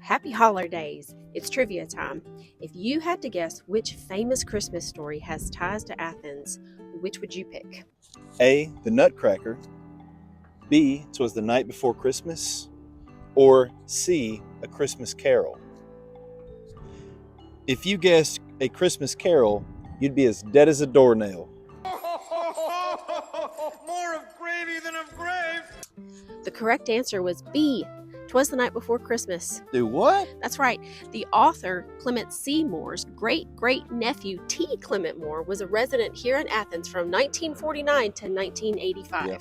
Happy Hollerdays! It's trivia time. If you had to guess which famous Christmas story has ties to Athens, which would you pick? A, the Nutcracker. B, 'Twas the Night Before Christmas. Or C, A Christmas Carol. If you guessed A Christmas Carol, you'd be as dead as a doornail. More of gravy than of grave. The correct answer was B. 'Twas the Night Before Christmas. Do what? That's right. The author, Clement C. Moore's great-great-nephew, T. Clement Moore, was a resident here in Athens from 1949 to 1985. Yeah.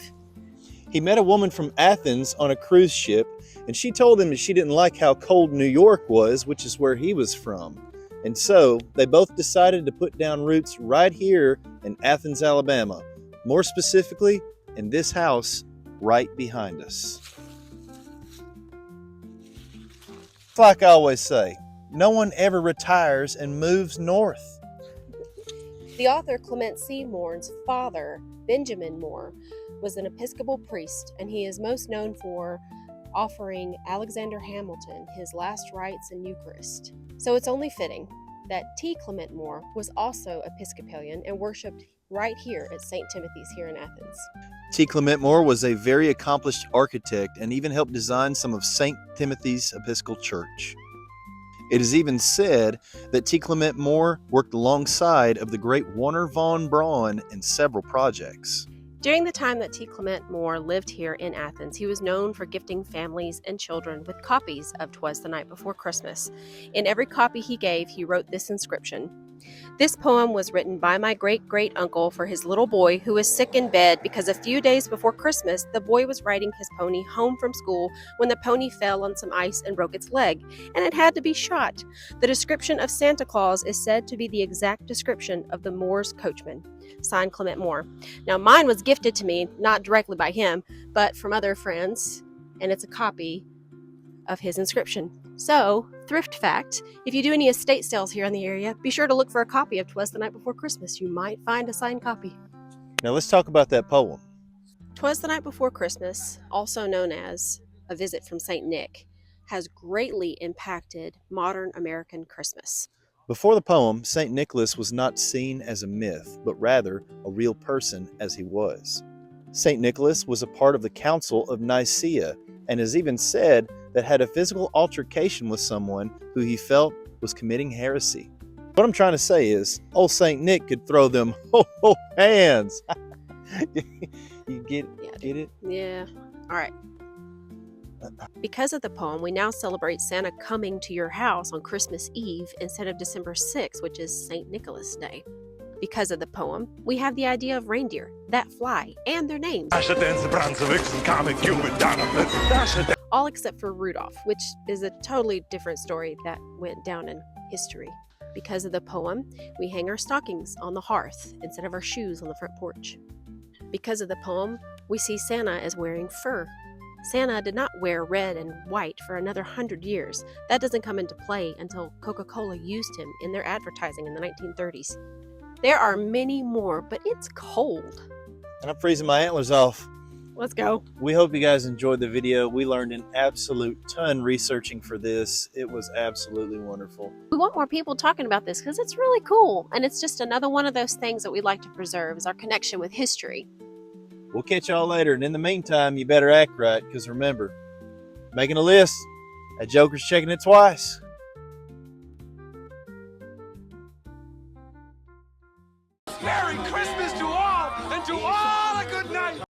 He met a woman from Athens on a cruise ship, and she told him that she didn't like how cold New York was, which is where he was from. And so they both decided to put down roots right here in Athens, Alabama. More specifically, in this house right behind us. It's like I always say, no one ever retires and moves north. The author Clement C. Moore's father, Benjamin Moore, was an Episcopal priest, and he is most known for offering Alexander Hamilton his last rites in Eucharist. So it's only fitting that T. Clement Moore was also Episcopalian and worshipped right here at St. Timothy's here in Athens. T. Clement Moore was a very accomplished architect and even helped design some of St. Timothy's Episcopal Church. It is even said that T. Clement Moore worked alongside of the great Warner von Braun in several projects. During the time that T. Clement Moore lived here in Athens, he was known for gifting families and children with copies of 'Twas the Night Before Christmas. In every copy he gave, he wrote this inscription: "This poem was written by my great-great-uncle for his little boy who was sick in bed because a few days before Christmas, the boy was riding his pony home from school when the pony fell on some ice and broke its leg, and it had to be shot. The description of Santa Claus is said to be the exact description of the Moore's coachman." Signed, Clement Moore. Now, mine was gifted to me, not directly by him, but from other friends, and it's a copy of his inscription. So, thrift fact, if you do any estate sales here in the area, be sure to look for a copy of 'Twas the Night Before Christmas. You might find a signed copy. Now let's talk about that poem. 'Twas the Night Before Christmas, also known as A Visit from St. Nick, has greatly impacted modern American Christmas. Before the poem, St. Nicholas was not seen as a myth, but rather a real person as he was. St. Nicholas was a part of the Council of Nicaea, and is even said that had a physical altercation with someone who he felt was committing heresy. What I'm trying to say is, old St. Nick could throw them ho-ho hands. You get it? Yeah. All right. Because of the poem, we now celebrate Santa coming to your house on Christmas Eve instead of December 6th, which is St. Nicholas Day. Because of the poem, we have the idea of reindeer that fly and their names. All except for Rudolph, which is a totally different story that went down in history. Because of the poem, we hang our stockings on the hearth instead of our shoes on the front porch. Because of the poem, we see Santa as wearing fur. Santa did not wear red and white for another 100 years. That doesn't come into play until Coca-Cola used him in their advertising in the 1930s. There are many more, but it's cold. And I'm freezing my antlers off. Let's go. We hope you guys enjoyed the video. We learned an absolute ton researching for this. It was absolutely wonderful. We want more people talking about this because it's really cool. And it's just another one of those things that we like to preserve is our connection with history. We'll catch y'all later. And in the meantime, you better act right, because remember, making a list, a joker's checking it twice. Merry Christmas to all, and to all a good night.